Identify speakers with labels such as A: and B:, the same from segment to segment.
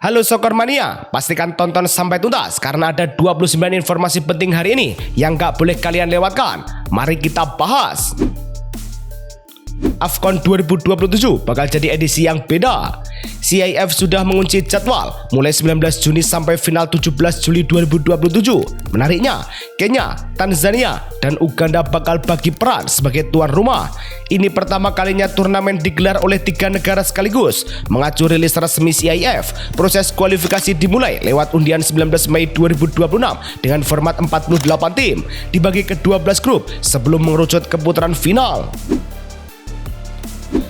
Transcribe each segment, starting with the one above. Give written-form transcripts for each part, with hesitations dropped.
A: Halo Soccer Mania, pastikan tonton sampai tuntas karena ada 29 informasi penting hari ini yang gak boleh kalian lewatkan. Mari kita bahas. AFCON 2027 bakal jadi edisi yang beda. CIF sudah mengunci jadwal mulai 19 Juni sampai final 17 Juli 2027. Menariknya, Kenya, Tanzania, dan Uganda bakal bagi peran sebagai tuan rumah. Ini pertama kalinya turnamen digelar oleh 3 negara sekaligus. Mengacu rilis resmi CIF, proses kualifikasi dimulai lewat undian 19 Mei 2026 dengan format 48 tim dibagi ke 12 grup sebelum mengerucut ke putaran final.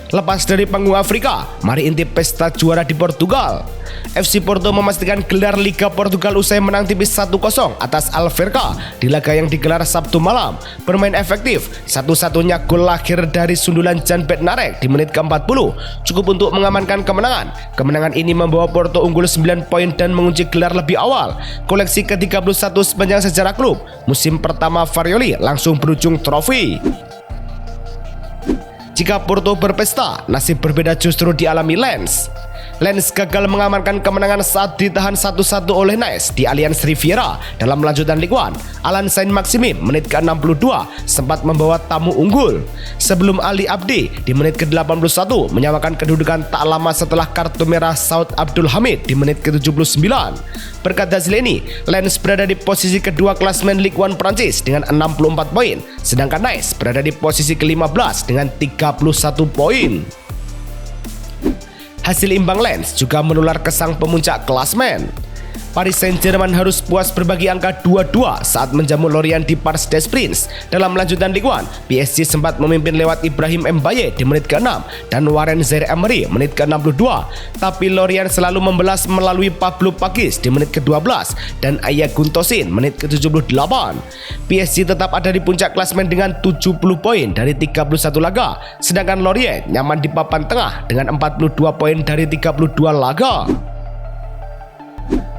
A: Lepas dari panggung Afrika, mari intip pesta juara di Portugal. FC Porto memastikan gelar Liga Portugal usai menang tipis 1-0 atas Alverca di laga yang digelar Sabtu malam. Bermain efektif, satu-satunya gol lahir dari sundulan Jan Bednarek di menit ke-40 cukup untuk mengamankan kemenangan. Kemenangan ini membawa Porto unggul 9 poin dan mengunci gelar lebih awal. Koleksi ke-31 sepanjang sejarah klub. Musim pertama Farioli langsung berujung trofi. Jika Porto berpesta, nasib berbeda justru dialami Lens. Lens gagal mengamankan kemenangan saat ditahan 1-1 oleh Nice di Allianz Riviera dalam lanjutan Ligue 1. Alan Saint-Maximin menit ke-62 sempat membawa tamu unggul. Sebelum Ali Abdi di menit ke-81 menyamakan kedudukan tak lama setelah kartu merah Saud Abdul Hamid di menit ke-79. Berkat hasil ini, Lens berada di posisi kedua klasemen Ligue 1 Prancis dengan 64 poin, sedangkan Nice berada di posisi ke-15 dengan 31 poin. Hasil imbang Lens juga menular ke sang pemuncak klasemen. Paris Saint-Germain harus puas berbagi angka 2-2 saat menjamu Lorient di Parc des Princes. Dalam lanjutan Ligue 1, PSG sempat memimpin lewat Ibrahim Mbaye di menit ke-6 dan Warren Zaïre-Emery menit ke-62. Tapi Lorient selalu membelas melalui Pablo Pagis di menit ke-12 dan Aya Guntosin menit ke-78. PSG tetap ada di puncak klasemen dengan 70 poin dari 31 laga, sedangkan Lorient nyaman di papan tengah dengan 42 poin dari 32 laga.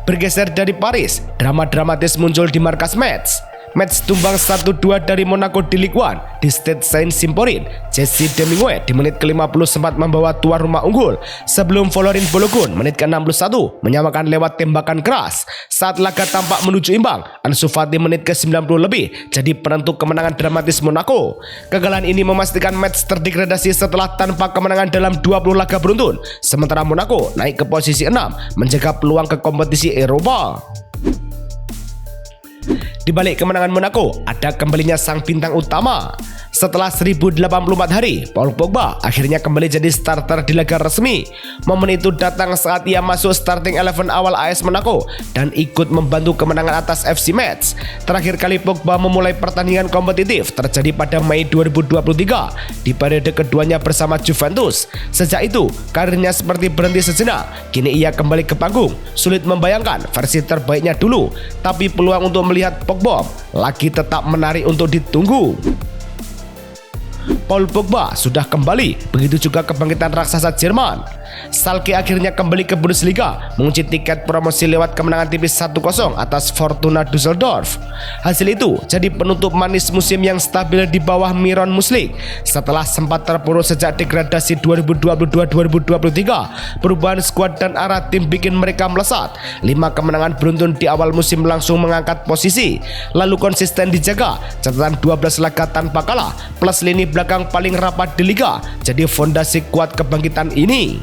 A: Bergeser dari Paris, drama dramatis muncul di markas Metz. Metz tumbang 1-2 dari Monaco di Ligue 1 di Stade Saint-Symphorien. Jesse Demingue di menit ke-50 sempat membawa tuan rumah unggul sebelum Valorin Balogun menit ke-61 menyamakan lewat tembakan keras. Saat laga tampak menuju imbang, Ansu Fati menit ke-90 lebih jadi penentu kemenangan dramatis Monaco. Kegagalan ini memastikan Metz terdegradasi setelah tanpa kemenangan dalam 20 laga beruntun, sementara Monaco naik ke posisi 6 menjaga peluang ke kompetisi Eropa. Di balik kemenangan Monaco, ada kembalinya sang bintang utama. Setelah 1084 hari, Paul Pogba akhirnya kembali jadi starter di laga resmi. Momen itu datang saat ia masuk starting 11 awal AS Monaco dan ikut membantu kemenangan atas FC Metz. Terakhir kali Pogba memulai pertandingan kompetitif terjadi pada Mei 2023 di periode keduanya bersama Juventus. Sejak itu, karirnya seperti berhenti sejenak. Kini ia kembali ke panggung. Sulit membayangkan versi terbaiknya dulu, tapi peluang untuk melihat Pogba lagi tetap menarik untuk ditunggu. Paul Pogba sudah kembali, begitu juga kebangkitan raksasa Jerman. Schalke akhirnya kembali ke Bundesliga, mengunci tiket promosi lewat kemenangan tipis 1-0 atas Fortuna Düsseldorf. Hasil itu jadi penutup manis musim yang stabil di bawah Miron Muslik. Setelah sempat terpuruk sejak degradasi 2022-2023, perubahan skuad dan arah tim bikin mereka melesat. 5 kemenangan beruntun di awal musim langsung mengangkat posisi, lalu konsisten dijaga. Catatan 12 laga tanpa kalah plus lini belakang paling rapat di liga jadi fondasi kuat kebangkitan ini.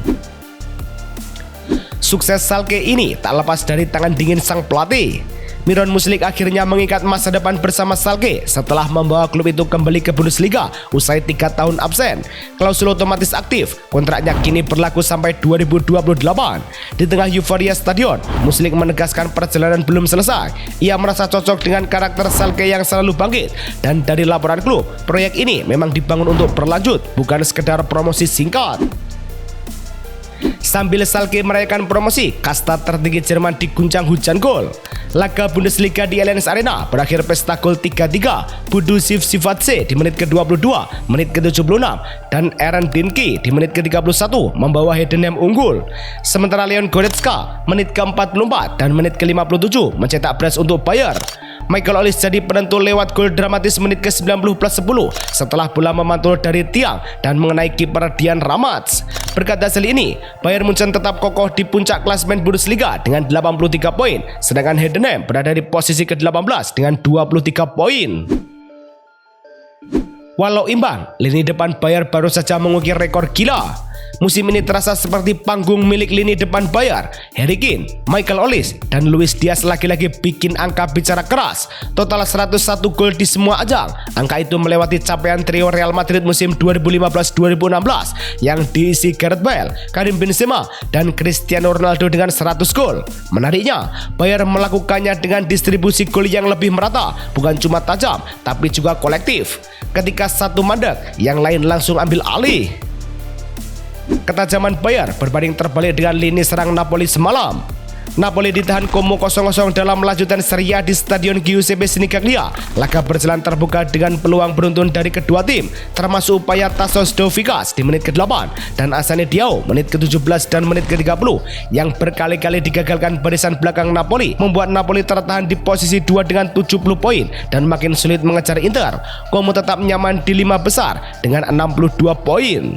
A: Sukses Schalke ini tak lepas dari tangan dingin sang pelatih. Miron Muslik akhirnya mengikat masa depan bersama Schalke setelah membawa klub itu kembali ke Bundesliga usai 3 tahun absen. Klausul otomatis aktif, kontraknya kini berlaku sampai 2028. Di tengah euforia stadion, Muslik menegaskan perjalanan belum selesai. Ia merasa cocok dengan karakter Schalke yang selalu bangkit, dan dari laporan klub, proyek ini memang dibangun untuk berlanjut, bukan sekedar promosi singkat. Sambil Schalke merayakan promosi, kasta tertinggi Jerman diguncang hujan gol. Laga Bundesliga di Allianz Arena berakhir pesta gol 3-3. Budu Sivcivatse di menit ke-22, menit ke-76, dan Aaron Dinky di menit ke-31 membawa Heidenheim unggul. Sementara Leon Goretzka menit ke-44 dan menit ke-57 mencetak brace untuk Bayer. Michael Olise jadi penentu lewat gol dramatis menit ke-90 plus 10 setelah bola memantul dari tiang dan mengenai kiper Dian Ramats. Berkat hasil ini, Bayern Munchen tetap kokoh di puncak klasemen Bundesliga dengan 83 poin, sedangkan Heidenheim berada di posisi ke-18 dengan 23 poin. Walau imbang, lini depan Bayern baru saja mengukir rekor gila. Musim ini terasa seperti panggung milik lini depan Bayern. Harry Kane, Michael Olise, dan Luis Diaz lagi-lagi bikin angka bicara keras. Total 101 gol di semua ajang. Angka itu melewati capaian trio Real Madrid musim 2015-2016 yang diisi Gareth Bale, Karim Benzema, dan Cristiano Ronaldo dengan 100 gol. Menariknya, Bayern melakukannya dengan distribusi gol yang lebih merata, bukan cuma tajam, tapi juga kolektif. Ketika satu mandek, yang lain langsung ambil alih. Ketajaman Bayern berbanding terbalik dengan lini serang Napoli semalam. Napoli ditahan Como 0-0 dalam lanjutan Serie A di Stadion Giuseppe Sinigaglia. Laga berjalan terbuka dengan peluang beruntun dari kedua tim, termasuk upaya Tassos Dovikas di menit ke-8 dan Asane Diao menit ke-17 dan menit ke-30 yang berkali-kali digagalkan barisan belakang Napoli, membuat Napoli tertahan di posisi 2 dengan 70 poin dan makin sulit mengejar Inter. Como tetap nyaman di 5 besar dengan 62 poin.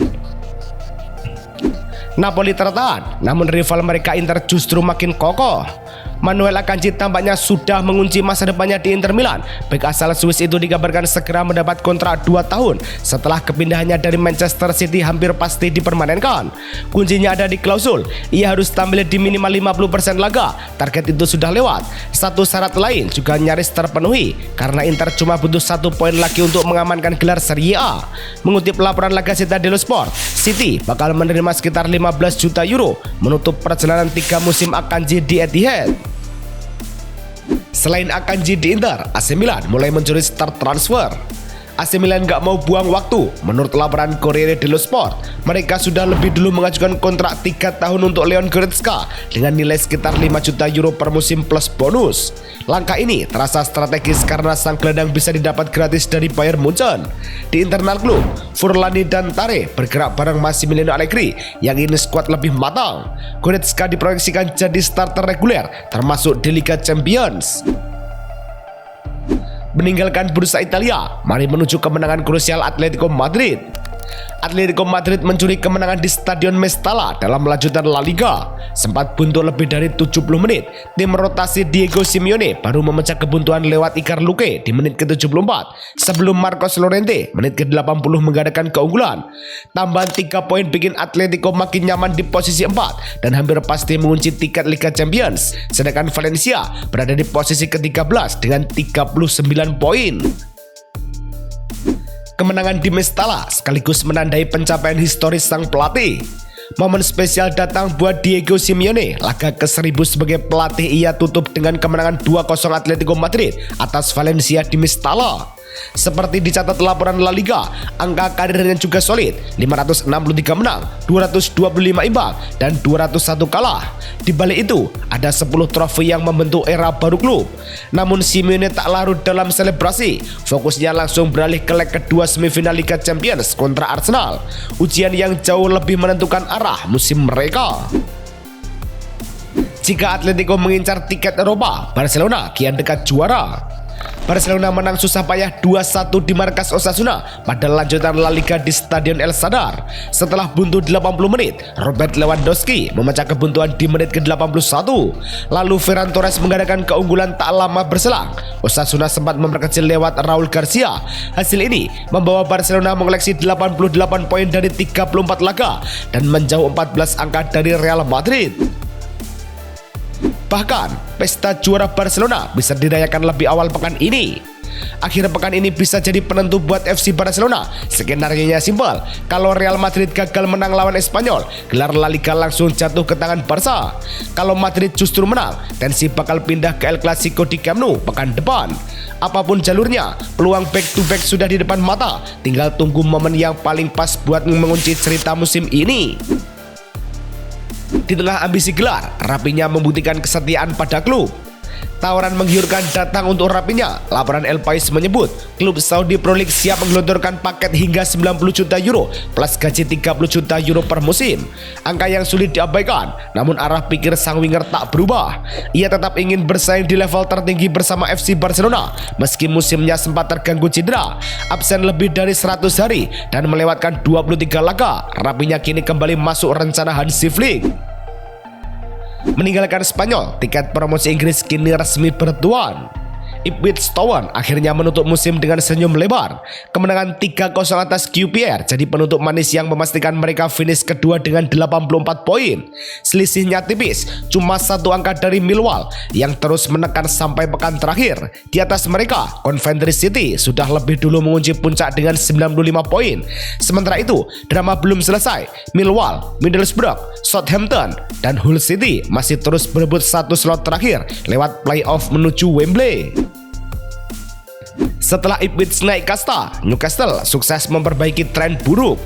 A: Napoli tertahan, namun rival mereka Inter justru makin kokoh. Manuel Akanji tampaknya sudah mengunci masa depannya di Inter Milan. Bek asal Swiss itu dikabarkan segera mendapat kontrak 2 tahun setelah kepindahannya dari Manchester City hampir pasti dipermanenkan. Kuncinya ada di klausul, ia harus tampil di minimal 50% laga. Target itu sudah lewat. Satu syarat lain juga nyaris terpenuhi karena Inter cuma butuh 1 poin lagi untuk mengamankan gelar Serie A. Mengutip laporan La Gazzetta dello Sport, City bakal menerima sekitar 15 juta euro menutup perjalanan 3 musim Akanji di Etihad. Selain Akanji di Inter, AC Milan mulai mencuri star transfer. AC Milan gak mau buang waktu. Menurut laporan Corriere dello Sport, mereka sudah lebih dulu mengajukan kontrak 3 tahun untuk Leon Goretzka dengan nilai sekitar 5 juta euro per musim plus bonus. Langkah ini terasa strategis karena sang gelandang bisa didapat gratis dari Bayern Munchen. Di internal klub, Furlani dan Tare bergerak bareng Massimiliano Allegri yang ini skuad lebih matang. Goretzka diproyeksikan jadi starter reguler termasuk di Liga Champions. Meninggalkan bursa Italia, mari menuju kemenangan krusial Atletico Madrid. Atletico Madrid mencuri kemenangan di Stadion Mestalla dalam lanjutan La Liga. Sempat buntu lebih dari 70 menit, tim rotasi Diego Simeone baru memecah kebuntuan lewat Iker Luque di menit ke-74 sebelum Marcos Llorente menit ke-80 menggandakan keunggulan. Tambahan 3 poin bikin Atletico makin nyaman di posisi 4 dan hampir pasti mengunci tiket Liga Champions. Sedangkan Valencia berada di posisi ke-13 dengan 39 poin. Kemenangan di Mestalla sekaligus menandai pencapaian historis sang pelatih. Momen spesial datang buat Diego Simeone. Laga ke-1000 sebagai pelatih ia tutup dengan kemenangan 2-0 Atletico Madrid atas Valencia di Mestalla. Seperti dicatat laporan La Liga, angka karirnya juga solid, 563 menang, 225 imbang, dan 201 kalah. Di balik itu, ada 10 trofi yang membentuk era baru klub. Namun Simeone tak larut dalam selebrasi, fokusnya langsung beralih ke leg kedua semifinal Liga Champions kontra Arsenal. Ujian yang jauh lebih menentukan arah musim mereka. Jika Atletico mengincar tiket Eropa, Barcelona kian dekat juara. Barcelona menang susah payah 2-1 di markas Osasuna pada lanjutan La Liga di Stadion El Sadar. Setelah buntu 80 menit, Robert Lewandowski memecah kebuntuan di menit ke-81. Lalu Ferran Torres menggandakan keunggulan tak lama berselang. Osasuna sempat memperkecil lewat Raul Garcia. Hasil ini membawa Barcelona mengoleksi 88 poin dari 34 laga dan menjauh 14 angka dari Real Madrid. Bahkan, pesta juara Barcelona bisa dirayakan lebih awal pekan ini. Akhir pekan ini bisa jadi penentu buat FC Barcelona. Skenario-nya simpel. Kalau Real Madrid gagal menang lawan Espanyol, gelar La Liga langsung jatuh ke tangan Barca. Kalau Madrid justru menang, tensi bakal pindah ke El Clasico di Camp Nou pekan depan. Apapun jalurnya, peluang back-to-back sudah di depan mata. Tinggal tunggu momen yang paling pas buat mengunci cerita musim ini. Di tengah ambisi gelar, rapinya membuktikan kesetiaan pada klub. Tawaran menggiurkan datang untuk Rafinha. Laporan El Pais menyebut klub Saudi Pro League siap menggelontorkan paket hingga 90 juta euro plus gaji 30 juta euro per musim. Angka yang sulit diabaikan, namun arah pikir sang winger tak berubah. Ia tetap ingin bersaing di level tertinggi bersama FC Barcelona meski musimnya sempat terganggu cedera, absen lebih dari 100 hari dan melewatkan 23 laga. Rafinha kini kembali masuk rencana Hansi Flick. Meninggalkan Spanyol, tiket promosi Inggris kini resmi bertuan. Ipswich Town akhirnya menutup musim dengan senyum lebar. Kemenangan 3-0 atas QPR jadi penutup manis yang memastikan mereka finish kedua dengan 84 poin. Selisihnya tipis, cuma 1 angka dari Millwall yang terus menekan sampai pekan terakhir. Di atas mereka, Coventry City sudah lebih dulu mengunci puncak dengan 95 poin. Sementara itu, drama belum selesai. Millwall, Middlesbrough, Southampton, dan Hull City masih terus berebut satu slot terakhir lewat playoff menuju Wembley. Setelah Ipswich naik kasta, Newcastle sukses memperbaiki tren buruk.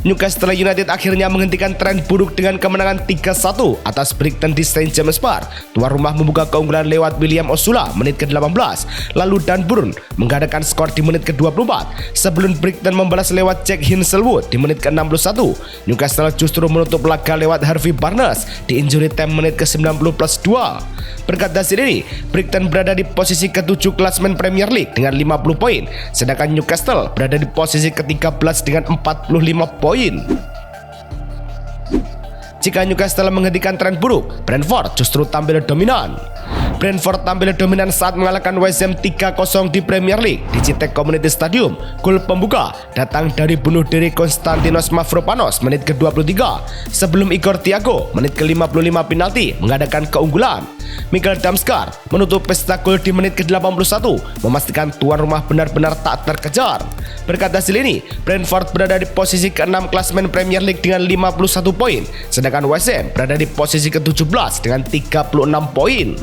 A: Newcastle United akhirnya menghentikan tren buruk dengan kemenangan 3-1 atas Brighton di St James Park. Tuan rumah membuka keunggulan lewat William Osula menit ke-18, lalu Dan Burn menggandakan skor di menit ke-24 sebelum Brighton membalas lewat Jack Hinshelwood di menit ke-61. Newcastle justru menutup laga lewat Harvey Barnes di injury time menit ke-90 plus 2. Berkat hasil ini, Brighton berada di posisi ke-7 klasemen Premier League dengan 50 poin, sedangkan Newcastle berada di posisi ke-13 dengan 45 poin. Jika Newcastle menghentikan tren buruk, Brentford justru tampil dominan. Brentford tampil dominan saat mengalahkan West Ham 3-0 di Premier League di Citek Community Stadium. Gol pembuka datang dari bunuh diri Konstantinos Mavropanos menit ke-23 sebelum Igor Thiago menit ke-55 penalti mengadakan keunggulan. Michael Damskar menutup pesta gol di menit ke-81 memastikan tuan rumah benar-benar tak terkejar. Berkat hasil ini, Brentford berada di posisi ke-6 klasemen Premier League dengan 51 poin, sedangkan West Ham berada di posisi ke-17 dengan 36 poin.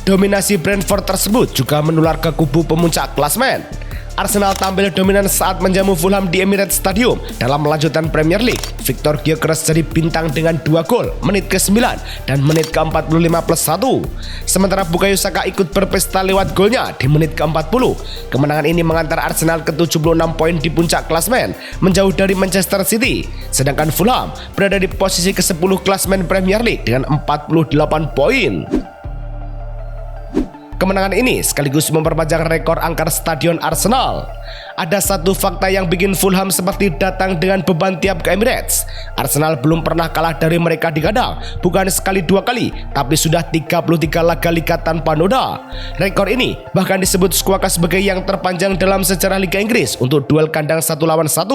A: Dominasi Brentford tersebut juga menular ke kubu pemuncak klasemen. Arsenal tampil dominan saat menjamu Fulham di Emirates Stadium dalam lanjutan Premier League. Victor Gyökeres jadi bintang dengan 2 gol menit ke-9 dan menit ke-45 plus 1. Sementara Bukayo Saka ikut berpesta lewat golnya di menit ke-40. Kemenangan ini mengantar Arsenal ke 76 poin di puncak klasemen, menjauh dari Manchester City. Sedangkan Fulham berada di posisi ke-10 klasemen Premier League dengan 48 poin. Kemenangan ini sekaligus memperpanjang rekor angker stadion Arsenal. Ada satu fakta yang bikin Fulham seperti datang dengan beban tiap ke Emirates. Arsenal belum pernah kalah dari mereka di kandang, bukan sekali 2 kali, tapi sudah 33 laga liga tanpa noda. Rekor ini bahkan disebut Squawka sebagai yang terpanjang dalam sejarah Liga Inggris untuk duel kandang 1 lawan 1.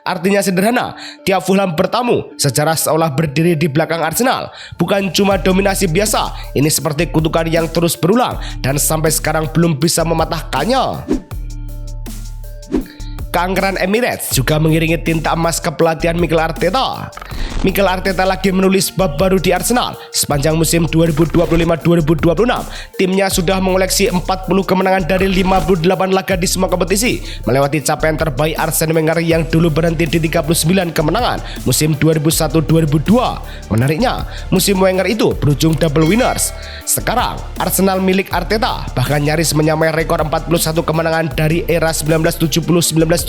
A: Artinya sederhana, tiap Fulham bertamu sejarah seolah berdiri di belakang Arsenal. Bukan cuma dominasi biasa, ini seperti kutukan yang terus berulang dan sampai sekarang belum bisa mematahkannya. Keangkeran Emirates juga mengiringi tinta emas kepelatihan Mikel Arteta. Mikel Arteta lagi menulis bab baru di Arsenal. Sepanjang musim 2025-2026, timnya sudah mengoleksi 40 kemenangan dari 58 laga di semua kompetisi, melewati capaian terbaik Arsene Wenger yang dulu berhenti di 39 kemenangan musim 2001-2002. Menariknya, musim Wenger itu berujung double winners. Sekarang, Arsenal milik Arteta bahkan nyaris menyamai rekor 41 kemenangan dari era 1970-1971.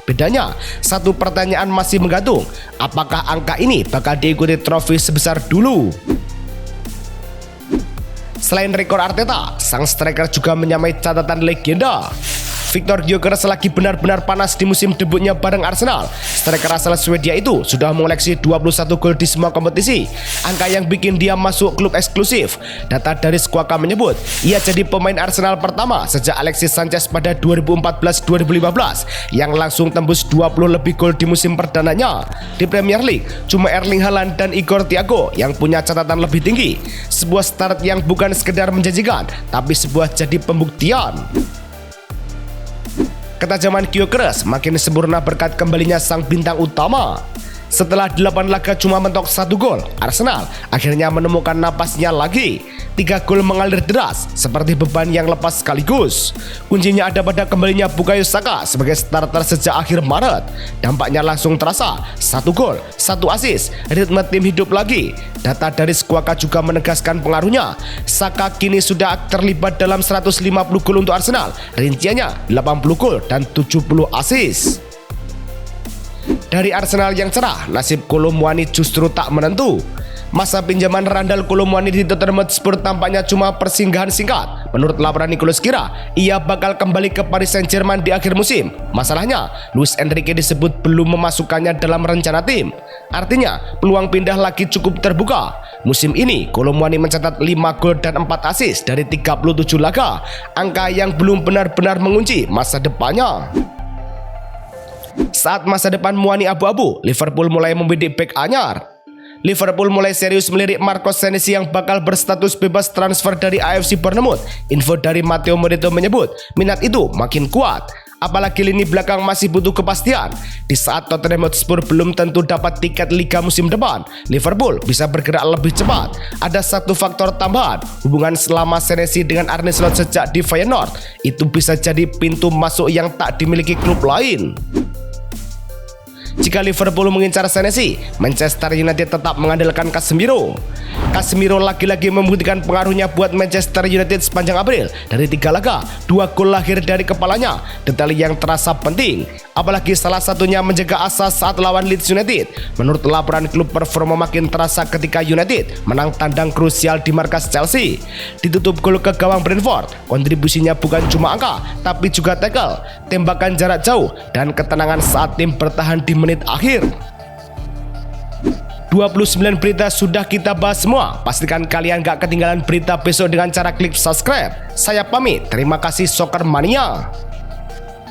A: Bedanya, satu pertanyaan masih menggantung. Apakah angka ini bakal diikuti trofi sebesar dulu? Selain rekor Arteta, sang striker juga menyamai catatan legenda. Victor Gyökeres lagi benar-benar panas di musim debutnya bareng Arsenal. Striker asal Swedia itu sudah mengoleksi 21 gol di semua kompetisi, angka yang bikin dia masuk klub eksklusif. Data dari Squawka menyebut ia jadi pemain Arsenal pertama sejak Alexis Sanchez pada 2014-2015 yang langsung tembus 20 lebih gol di musim perdananya. Di Premier League, cuma Erling Haaland dan Igor Thiago yang punya catatan lebih tinggi. Sebuah start yang bukan sekedar menjanjikan, tapi sebuah jadi pembuktian. Ketajaman Gyökeres makin sempurna berkat kembalinya sang bintang utama. Setelah 8 laga cuma mentok 1 gol, Arsenal akhirnya menemukan napasnya lagi. 3 gol mengalir deras seperti beban yang lepas sekaligus. Kuncinya ada pada kembalinya Bukayo Saka sebagai starter sejak akhir Maret. Dampaknya langsung terasa, 1 gol, 1 assist, ritme tim hidup lagi. Data dari Squawka juga menegaskan pengaruhnya. Saka kini sudah terlibat dalam 150 gol untuk Arsenal, rinciannya 80 gol dan 70 assist. Dari Arsenal yang cerah, nasib Kolo Muani justru tak menentu. Masa pinjaman randal Kolo Muani di Tottenham Hotspur tampaknya cuma persinggahan singkat. Menurut laporan Nicolas Kira, ia bakal kembali ke Paris Saint-Germain di akhir musim. Masalahnya, Luis Enrique disebut belum memasukkannya dalam rencana tim. Artinya, peluang pindah lagi cukup terbuka. Musim ini, Kolo Muani mencatat 5 gol dan 4 assist dari 37 laga. Angka yang belum benar-benar mengunci masa depannya. Saat masa depan Muani abu-abu, Liverpool mulai membidik bek anyar. Liverpool mulai serius melirik Marcos Senesi yang bakal berstatus bebas transfer dari AFC Bournemouth. Info dari Matteo Moretto menyebut minat itu makin kuat. Apalagi lini belakang masih butuh kepastian. Di saat Tottenham Hotspur belum tentu dapat tiket Liga musim depan, Liverpool bisa bergerak lebih cepat. Ada satu faktor tambahan, hubungan selama Senesi dengan Arne Slot sejak di Feyenoord. Itu bisa jadi pintu masuk yang tak dimiliki klub lain. Jika Liverpool mengincar Senesi, Manchester United tetap mengandalkan Casemiro. Casemiro lagi-lagi membuktikan pengaruhnya buat Manchester United sepanjang April. Dari 3 laga, 2 gol lahir dari kepalanya. Detail yang terasa penting, apalagi salah satunya menjaga asa saat lawan Leeds United. Menurut laporan klub, performa makin terasa ketika United menang tandang krusial di markas Chelsea. Ditutup gol ke gawang Brentford, kontribusinya bukan cuma angka, tapi juga tackle, tembakan jarak jauh, dan ketenangan saat tim bertahan di menit akhir. 29 berita sudah kita bahas semua. Pastikan kalian gak ketinggalan berita besok dengan cara klik subscribe. Saya pamit, terima kasih Soccer Mania.